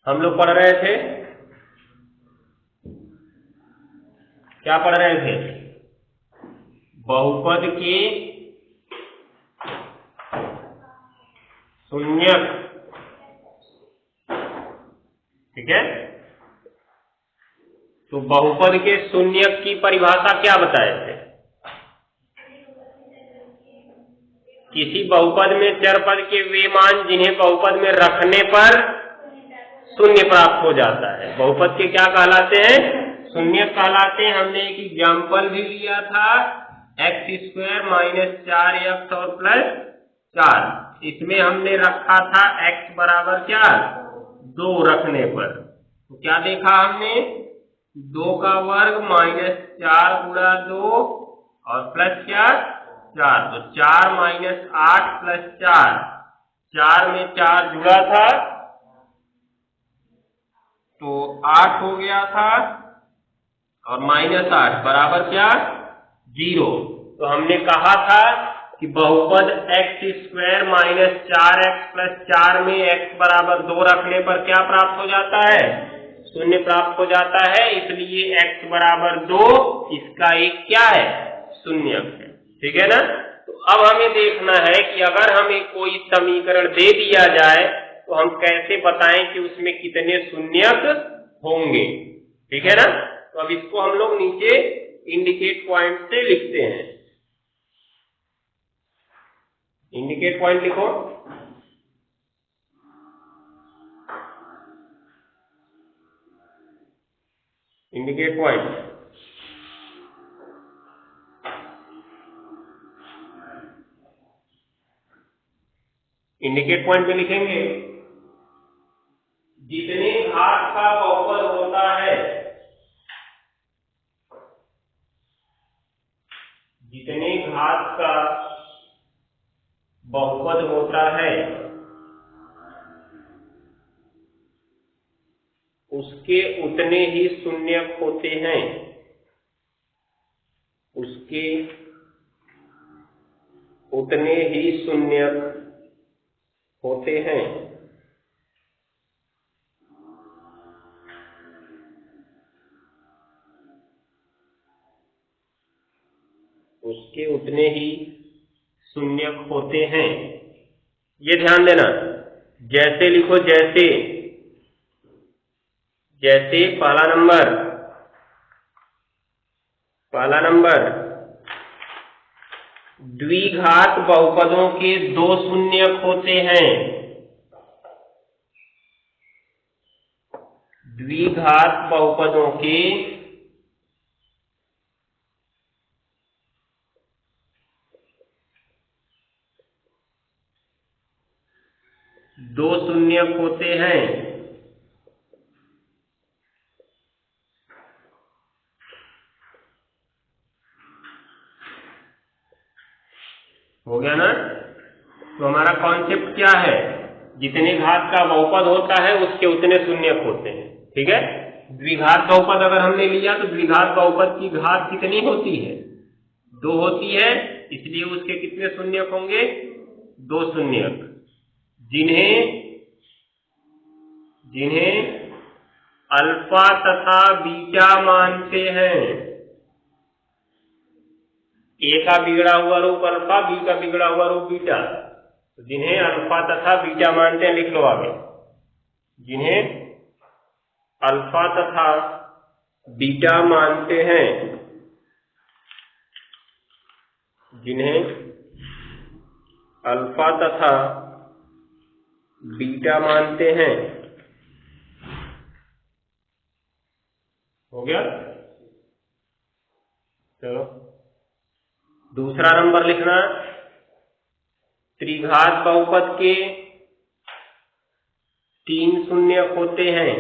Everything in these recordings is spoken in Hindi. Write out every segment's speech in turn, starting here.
हम लोग पढ़ रहे थे, क्या पढ़ रहे थे? बहुपद के शून्यक। ठीक है, तो बहुपद के शून्यक की परिभाषा क्या बताए थे? किसी बहुपद में चर पद के वे मान जिन्हें बहुपद में रखने पर शून्य प्राप्त हो जाता है, बहुपद के क्या कहलाते हैं? शून्य कहलाते हैं। हमने एक एग्जाम्पल भी लिया था, x² - 4x और +4। इसमें हमने रखा था x बराबर क्या? 2 रखने पर, तो क्या देखा हमने? 2 का वर्ग -4 गुणा 2 और प्लस क्या? 4, तो 4 - 8 + 4, 4 में 4 जुड़ा था तो 8 हो गया था, और -8 बराबर क्या? 0। तो हमने कहा था कि बहुपद x² - 4x + 4 में x बराबर 2 रखने पर क्या प्राप्त हो जाता है? शून्य प्राप्त हो जाता है। इसलिए x बराबर 2 इसका एक क्या है? शून्यक है। ठीक है ना? तो अब हमें देखना है कि अगर हमें कोई समीकरण दे दिया जाए तो हम कैसे बताएं कि उसमें कितने शून्यक होंगे। ठीक है ना? तो अब इसको हम लोग नीचे इंडिकेट पॉइंट से लिखते हैं। इंडिकेट पॉइंट लिखो। इंडिकेट पॉइंट, इंडिकेट पॉइंट पे लिखेंगे जितने घात का बहुपद होता है, जितने घात का बहुपद होता है उसके उतने ही शून्यक होते हैं, उसके उतने ही शून्यक होते हैं। उसके उतने ही शून्यक होते हैं। ये ध्यान देना, जैसे लिखो, जैसे जैसे पहला नंबर द्विघात बहुपदों के 2 शून्यक होते हैं। द्विघात बहुपदों के 2 शून्यक होते हैं। हो गया ना? तो हमारा कॉन्सेप्ट क्या है? जितने घात का बहुपद होता है उसके उतने शून्यक होते हैं। ठीक है? द्विघात बहुपद अगर हमने लिया तो द्विघात बहुपद की घात कितनी होती है? 2 होती है, इसलिए उसके कितने शून्यक होंगे? 2 शून्यक। जिन्हें अल्फा तथा बीटा मानते हैं। ए का बिगड़ा हुआ रूप अल्फा, बी का बिगड़ा हुआ रूप बीटा। तो जिन्हें अल्फा तथा बीटा मानते हैं, लिख लो आगे, जिन्हें अल्फा तथा बीटा मानते हैं, जिन्हें अल्फा तथा बीटा मानते हैं। हो गया? चलो दूसरा नंबर लिखना, त्रिघात बहुपद के 3 शून्यक होते हैं।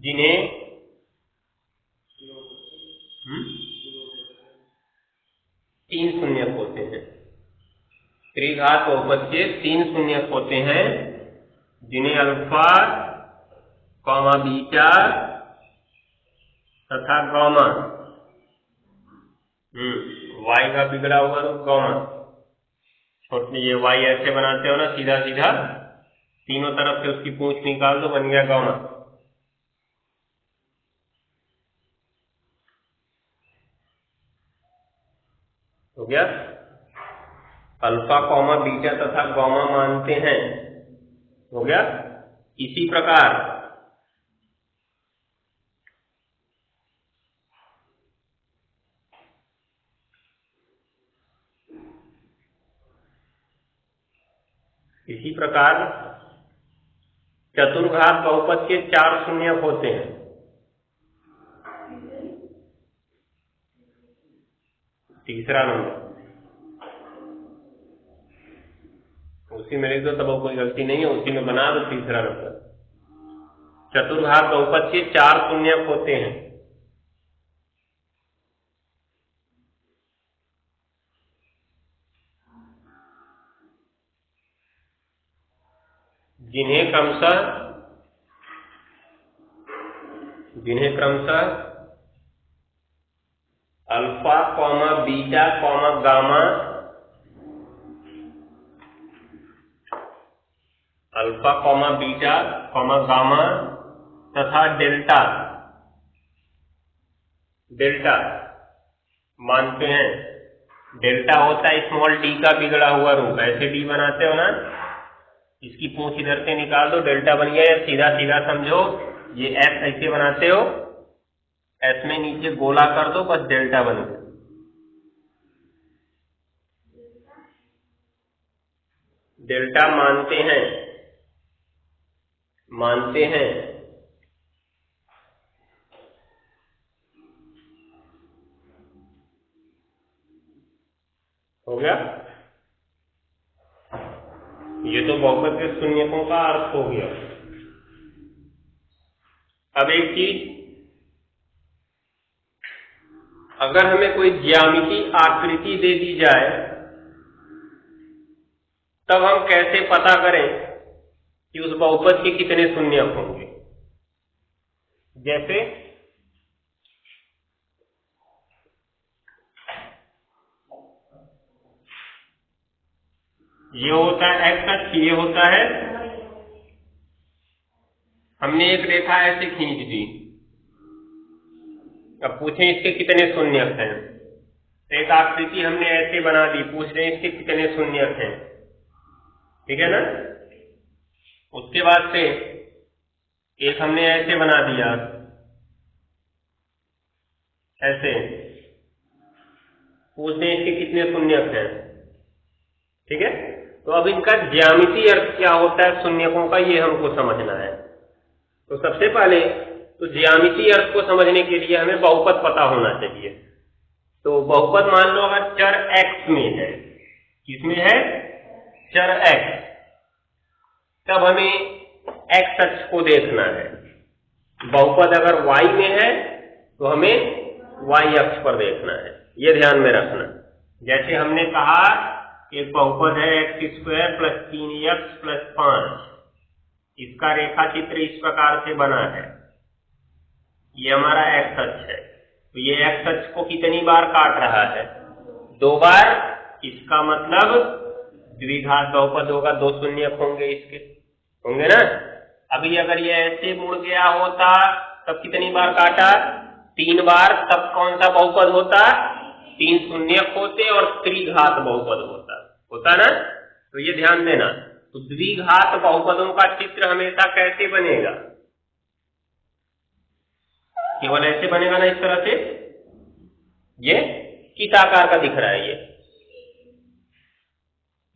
जिन्हें 3 शून्यक होते हैं। त्रिघात द्विघात बहुपद के 3 शून्यक होते हैं जिन्हें अल्फा, कॉमा बीटा तथा गामा, y का बिगड़ा हुआ रूप गामा, छोटे ये y ऐसे बनाते हो ना सीधा सीधा, तीनों तरफ से उसकी पूंछ निकाल दो, बन गया गामा। हो गया। अल्फा, कॉमा बीटा तथा गामा मानते हैं। हो गया। इसी प्रकार चतुर्घात बहुपद के 4 शून्यक होते हैं। तीसरा नंबर उसी में लिख दो, तब कोई गलती नहीं है, उसी में बना दो तीसरा नंबर। चतुर्घात बहुपद के 4 शून्यक होते हैं जिन्हें क्रमशः alpha, comma beta, comma gamma, alpha, comma beta, comma gamma तथा डेल्टा मानते हैं। डेल्टा होता है स्मॉल डी का बिगड़ा हुआ रूप, ऐसे डी बनाते हो ना, इसकी पूंछ इधर से निकाल दो, डेल्टा बन गया। सीधा सीधा समझो, ये एस ऐसे बनाते हो, एस में नीचे गोला कर दो, बस डेल्टा बन गया। डेल्टा मानते हैं। हो गया। ये तो बहुपद के शून्यकों का अर्थ हो गया। अब एक चीज, अगर हमें कोई ज्यामिति आकृति दे दी जाए तब हम कैसे पता करें कि उस बहुपद के कितने शून्यक होंगे। जैसे ये होता है एक्स अक्ष, ये होता है, हमने एक रेखा ऐसे खींच दी, अब पूछें इसके कितने शून्यक हैं। एक आकृति हमने ऐसे बना दी, पूछ रहे हैं इसके कितने शून्यक हैं। ठीक है ना। उसके बाद से एक हमने ऐसे बना दिया, ऐसे, पूछ रहे हैं इसके कितने शून्यक हैं। ठीक है। तो अब इनका ज्यामितीय अर्थ क्या होता है शून्यकों का, ये हमको समझना है। तो सबसे पहले तो ज्यामितीय अर्थ को समझने के लिए हमें बहुपद पता होना चाहिए। तो बहुपद मान लो अगर चर x में है, किसमें है, चर x, तब हमें x अक्ष को देखना है। बहुपद अगर y में है तो हमें y अक्ष पर देखना है, ये ध्यान में रखना। जैसे हमने कहा एक बहुपद है x² + 3x + 5, इसका रेखा चित्र इस प्रकार से बना है, ये हमारा x अक्ष है। तो ये x अक्ष को कितनी बार काट रहा है, 2 बार। इसका मतलब द्विघात बहुपद होगा, 2 शून्यक होंगे इसके, होंगे ना। अभी अगर ये ऐसे मुड़ गया होता तब कितनी बार काटा, 3 बार, तब कौन सा बहुपद होता, 3 शून्यक होते और त्रिघात बहुपद होता ना। तो ये ध्यान देना। तो द्विघात बहुपदों का चित्र हमेशा कैसे बनेगा, केवल ऐसे बनेगा ना, इस तरह से। ये किस आकार का दिख रहा है,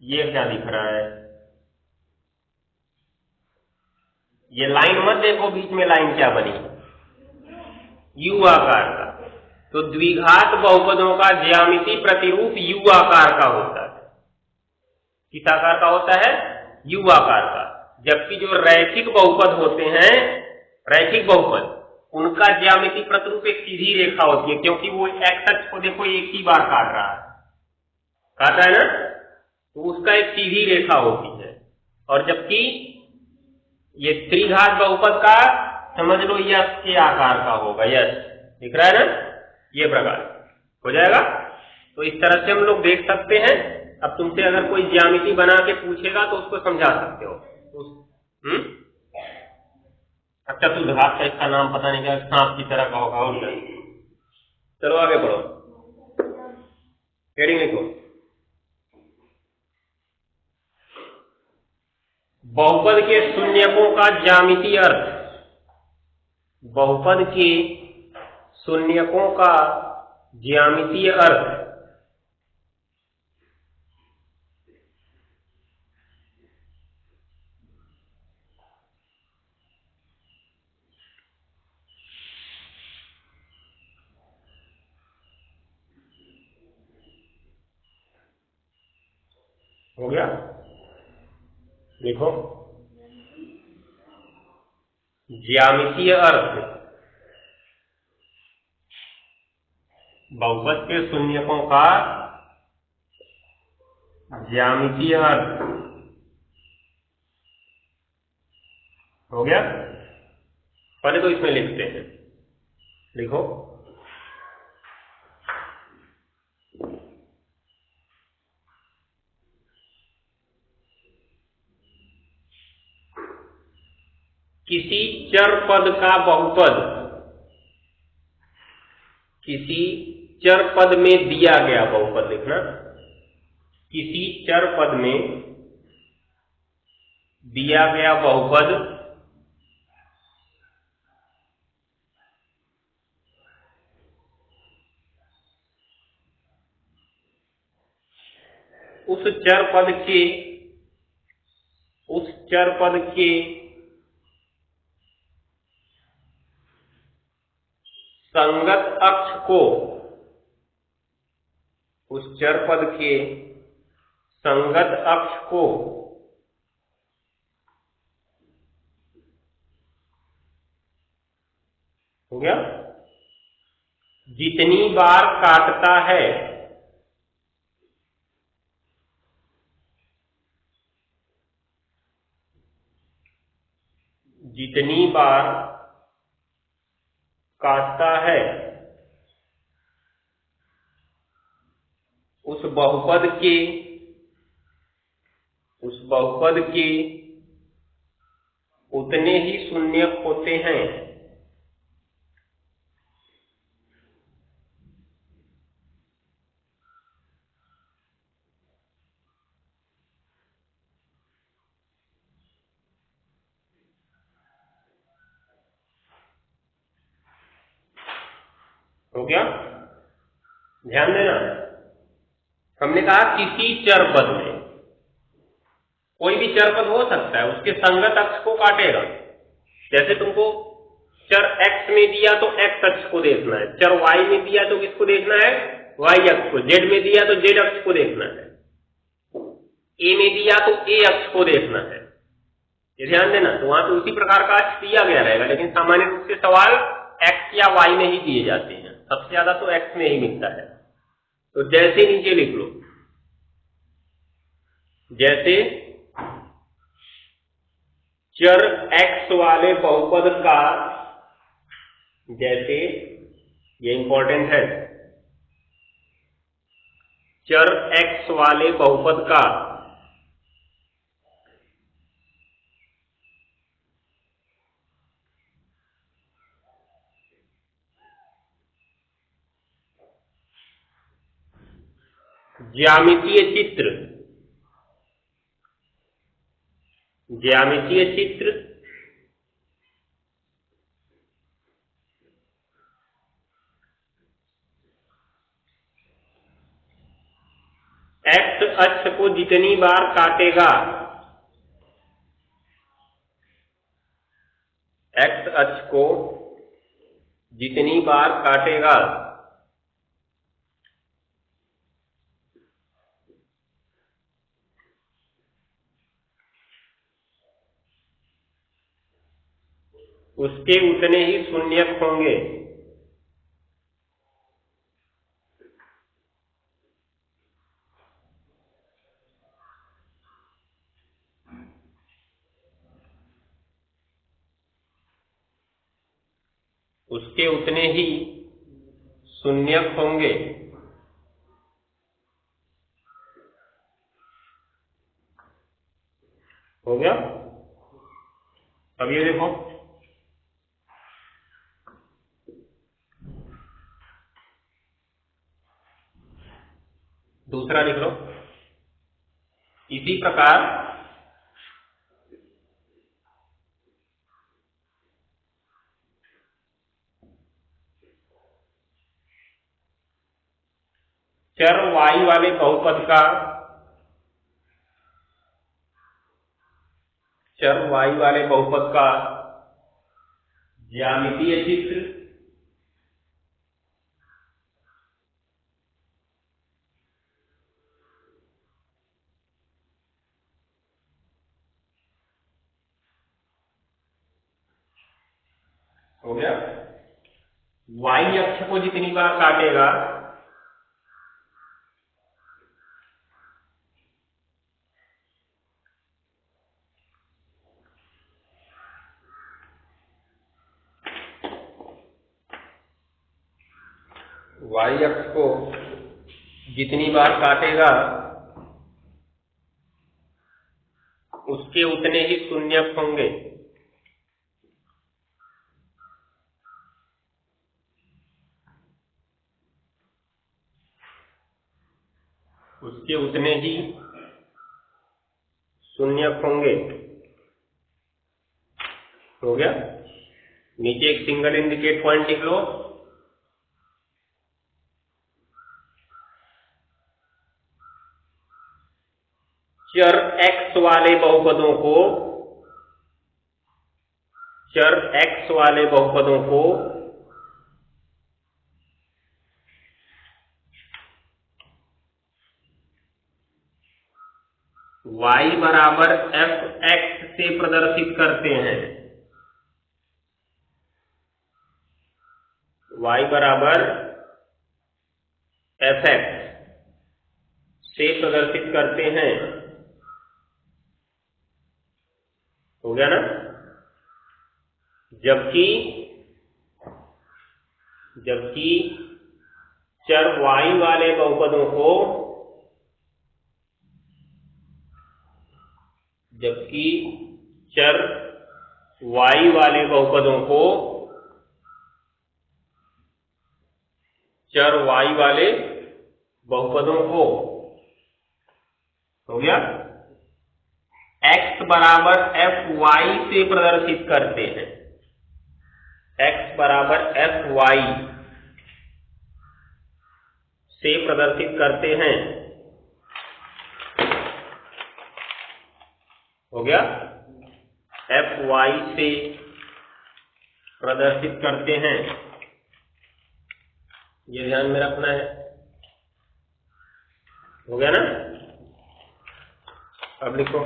ये क्या दिख रहा है, ये लाइन मत देखो, बीच में लाइन क्या बनी, यू आकार का। तो द्विघात बहुपदों का ज्यामिति प्रतिरूप यू आकार का होता है। किस आकार का होता है, यू आकार का। जबकि जो रैखिक बहुपद होते हैं, रैखिक बहुपद, उनका ज्यामिति प्रतिरूप एक सीधी रेखा होती है, क्योंकि वो एक्स अक्ष को देखो एक ही बार काट रहा है, काटा है ना। तो उसका एक सीधी रेखा होती है, और जबकि ये त्रिघात बहुपद का समझ लो यश के आकार का होगा, यश दिख रहा है ना, ये प्रकार हो जाएगा। तो इस तरह से हम लोग देख सकते हैं। अब तुमसे अगर कोई ज्यामिति बना के पूछेगा तो उसको समझा सकते हो। अच्छा चतुर्घात का इसका नाम पता नहीं क्या, सांप की तरह का होगा और क्या। चलो आगे बढ़ो, हेडिंग लिखो। बहुपद के शून्यकों का ज्यामितीय अर्थ। बहुपद के शून्यकों का ज्यामितीय अर्थ। हो गया, देखो ज्यामितीय अर्थ। बहुपद के शून्यकों का ज्यामितीय अर्थ हो गया। पहले तो इसमें लिखते हैं, लिखो किसी चर पद का बहुपद किसी चर पद में दिया गया बहुपद लिखना। किसी चर पद में दिया गया बहुपद उस चर पद के संगत अक्ष को उस चर पद के संगत अक्ष को हो गया जितनी बार काटता है जितनी बार काटता है उस बहुपद के उतने ही शून्यक होते हैं। हो गया, ध्यान देना। हमने कहा किसी चर पद में, कोई भी चर पद हो सकता है, उसके संगत अक्ष को काटेगा। जैसे तुमको चर x में दिया तो x अक्ष को देखना है, चर y में दिया तो किसको देखना है, y अक्ष को, z में दिया तो z अक्ष को देखना है, a में दिया तो a अक्ष को देखना है। ये ध्यान देना। तो वहां पे उसी प्रकार का अक्ष दिया गया रहेगा, लेकिन सामान्य रूप से सवाल x या y में ही दिए जाते हैं, सबसे ज्यादा तो x में ही मिलता है। तो जैसे नीचे लिख लो, जैसे चर x वाले बहुपद का, जैसे ये इंपॉर्टेंट है, चर x वाले बहुपद का ज्यामितीय चित्र x अक्ष को जितनी बार काटेगा, x अक्ष को जितनी बार काटेगा उसके उतने ही शून्यक होंगे। उसके उतने ही शून्यक होंगे। हो गया। अब ये देखो, दूसरा लिख लो। इसी प्रकार चर y वाले बहुपद का ज्यामितीय चित्र हो गया। y अक्ष को जितनी बार काटेगा y अक्ष को जितनी बार काटेगा उसके उतने ही शून्यक होंगे। उसके उतने ही शून्यक होंगे। हो गया। नीचे एक सिंगल इंडिकेट पॉइंट लिख लो। चर x वाले बहुपदों को y बराबर f(x) से प्रदर्शित करते हैं। y बराबर f(x) से प्रदर्शित करते हैं। हो गया ना। जबकि चर y वाले बहुपदों को हो गया x बराबर fy से प्रदर्शित करते हैं। x बराबर fy से प्रदर्शित करते हैं। हो गया। fy से प्रदर्शित करते हैं, ये ध्यान में रखना है। हो गया ना। अब लिखो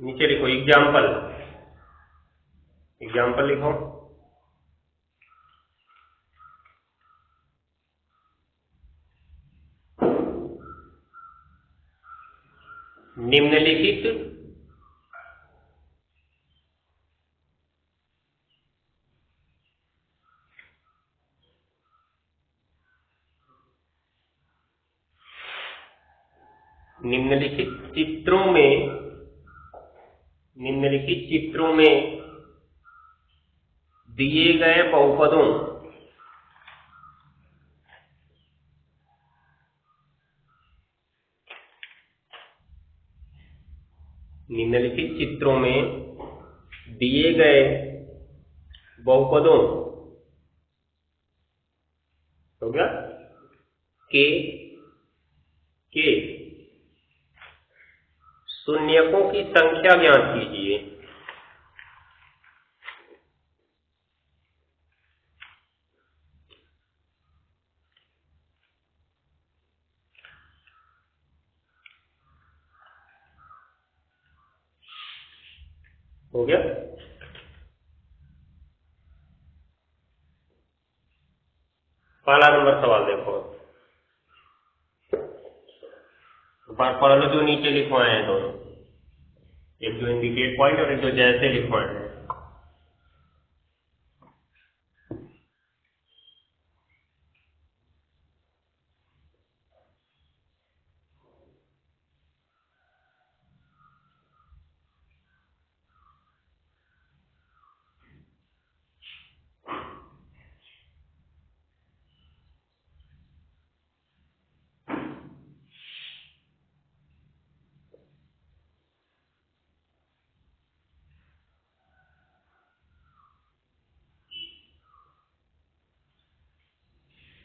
नीचे लिखो एग्जाम्पल लिखो। निम्नलिखित चित्रों में दिए गए बहुपदों हो गया के शून्यकों की संख्या ज्ञात कीजिए। हो गया। पहला नंबर सवाल देखो, पढ़ लो जो नीचे लिखवाए हैं दोनों, एक जो इंडिकेट पॉइंट और एक जो जैसे लिखवाए हैं।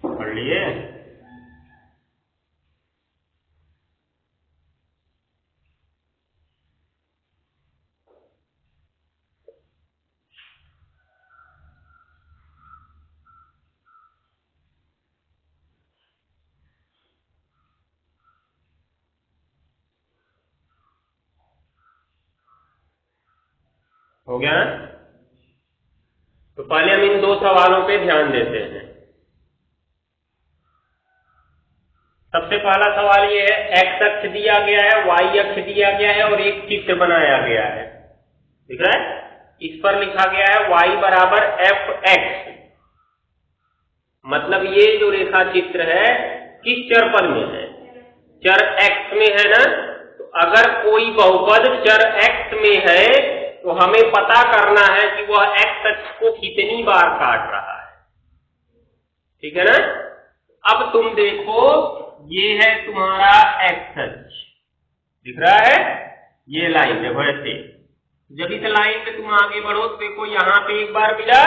पढ़ लिए? हो गया ना? तो पहले हम इन दो सवालों पे ध्यान देते हैं। सबसे पहला सवाल ये है, एक्स अक्ष दिया गया है, वाई अक्ष दिया गया है और एक चित्र बनाया गया है, दिख रहा है? इस पर लिखा गया है y बराबर एफ एक्स, मतलब ये जो रेखा चित्र है किस चर पद में है? चर x में है ना। तो अगर कोई बहुपद चर x में है तो हमें पता करना है कि वह x अक्ष को कितनी बार काट रहा है, ठीक है ना। अब तुम देखो, ये है तुम्हारा x अक्ष, दिख रहा है? ये लाइन देखो ऐसे, जब इस लाइन पे तुम आगे बढ़ो तो देखो यहाँ पे एक बार मिला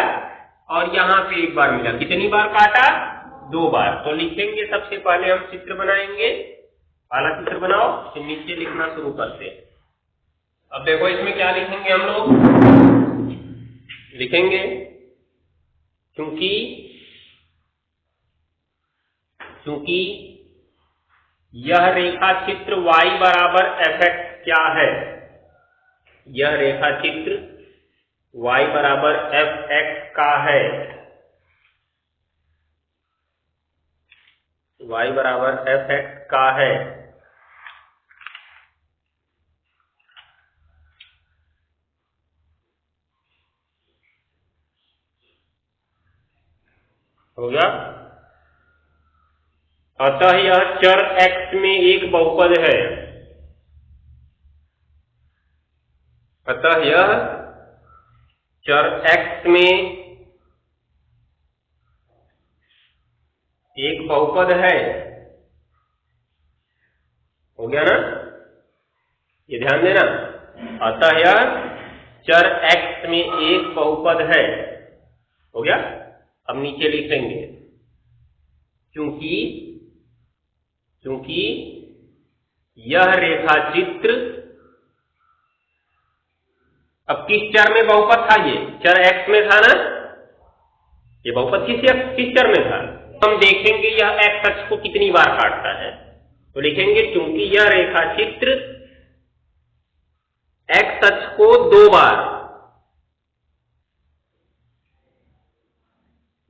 और यहाँ पे एक बार मिला, कितनी बार काटा? 2 बार। तो लिखेंगे, सबसे पहले हम चित्र बनाएंगे, पहला चित्र बनाओ, फिर नीचे लिखना शुरू करते हैं। अब देखो इसमें क्या लिखेंगे हम लोग, लिखेंगे क्योंकि यह रेखा चित्र y बराबर एफ एक्स क्या है, यह रेखा चित्र y बराबर एफ एक्स का है, y बराबर एफ एक्स का है। हो गया? अतः यह चर x में एक बहुपद है, अतः यह चर x में एक बहुपद है। हो गया ना? ये ध्यान देना, अतः यह चर x में एक बहुपद है। हो गया? अब नीचे लिखेंगे क्योंकि यह रेखा चित्र, अब किस चर में बहुपद था? ये चर x में था ना, ये बहुपद किस चर में था? हम देखेंगे यह x अक्ष को कितनी बार काटता है, तो लिखेंगे क्योंकि यह रेखा चित्र x अक्ष को 2 बार,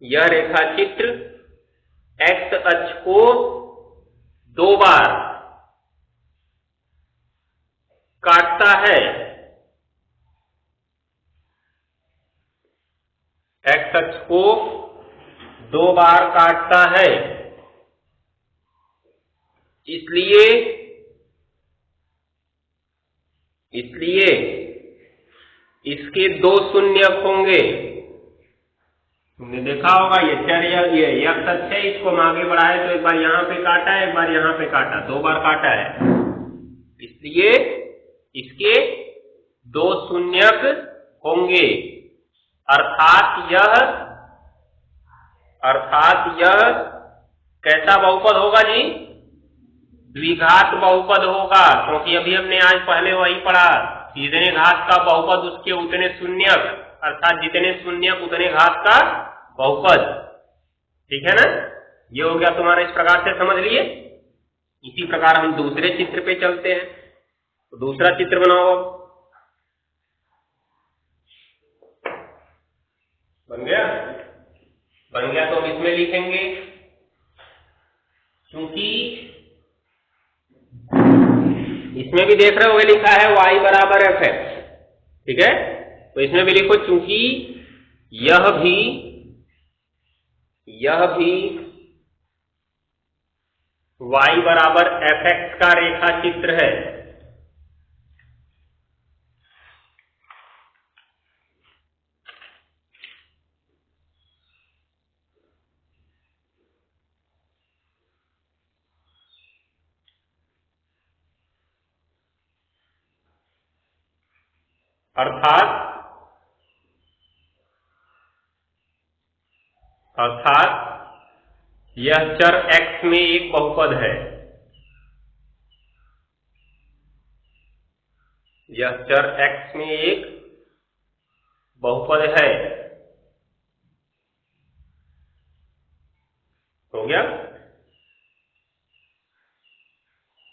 यह रेखा चित्र x अक्ष को 2 बार काटता है, x अक्ष को 2 बार काटता है। इसलिए इसके 2 शून्यक होंगे। तुमने देखा होगा ये चर, ये x अक्ष है, इसको हम आगे बढ़ाए तो एक बार यहां पे काटा है, एक बार यहां पे काटा, 2 बार काटा है, इसलिए इसके 2 शून्यक होंगे। अर्थात यह कैसा बहुपद होगा जी? द्विघात बहुपद होगा, क्योंकि अभी हमने आज पहले वही पढ़ा, जितने घात का बहुपद उसके उतने शून्यक, अर्थात जितने शून्यक उतने घात का बहुपद, ठीक है ना। ये हो गया तुम्हारा, इस प्रकार से समझ लिए। इसी प्रकार हम दूसरे चित्र पे चलते हैं, तो दूसरा चित्र बनाओ। बन गया तो हम इसमें लिखेंगे चूंकि इसमें भी देख रहे हो लिखा है y बराबर fx, ठीक है, तो इसमें भी लिखो चूंकि यह भी y बराबर fx का रेखा चित्र है, अर्थात यह चर x में एक बहुपद है, यह चर x में एक बहुपद है। हो गया।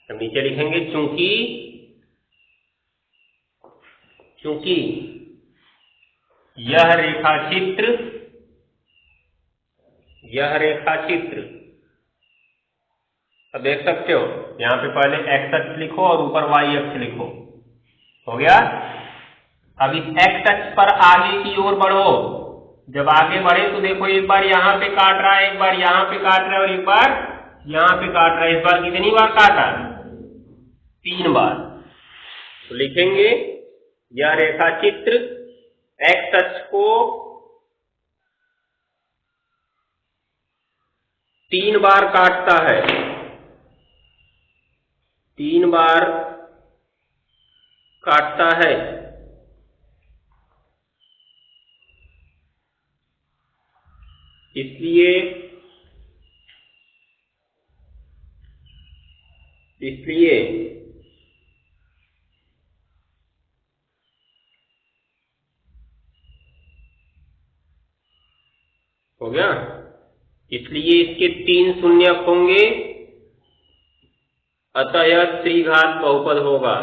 अब नीचे लिखेंगे चूंकि यह रेखा चित्र, अब देख सकते हो यहां पे पहले x अक्ष लिखो और ऊपर y अक्ष लिखो। हो गया। अब इस x अक्ष पर आगे की ओर बढ़ो, जब आगे बढ़े तो देखो एक बार यहां पे काट रहा है, एक बार यहां पे काट रहा है और एक बार यहां पे काट रहा है। इस बार कितनी बार काटा? 3 बार। तो लिखेंगे यह रेखा चित्र x अक्ष को 3 बार काटता है, 3 बार काटता है। इसलिए हो गया। इसलिए इसके 3 शून्यक होंगे, अतः यह त्रिघात बहुपद होगा।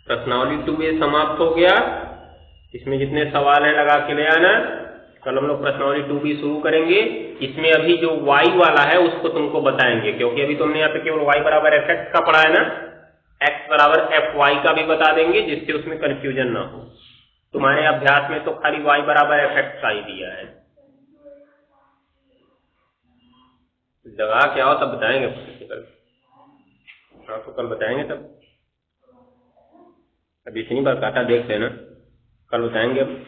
प्रश्नावली 2A समाप्त हो गया। इसमें जितने सवाल है लगा के ले आना। कल हम लोग प्रश्नावली 2B शुरू करेंगे। इसमें अभी जो y वाला है उसको तुमको बताएंगे, क्योंकि अभी तुमने यहाँ पे केवल y बराबर fx का पढ़ा है ना, x बराबर fy का भी बता देंगे जिससे उसमें कंफ्यूजन ना हो। तुम्हारे अभ्यास में तो खाली y बराबर fx का ही दिया है। लगा क्या हो तब बताएंगे कल। हाँ तो कल बताएंगे तब। अब इतनी बार काटा देख लेना, कल बताएंगे अब।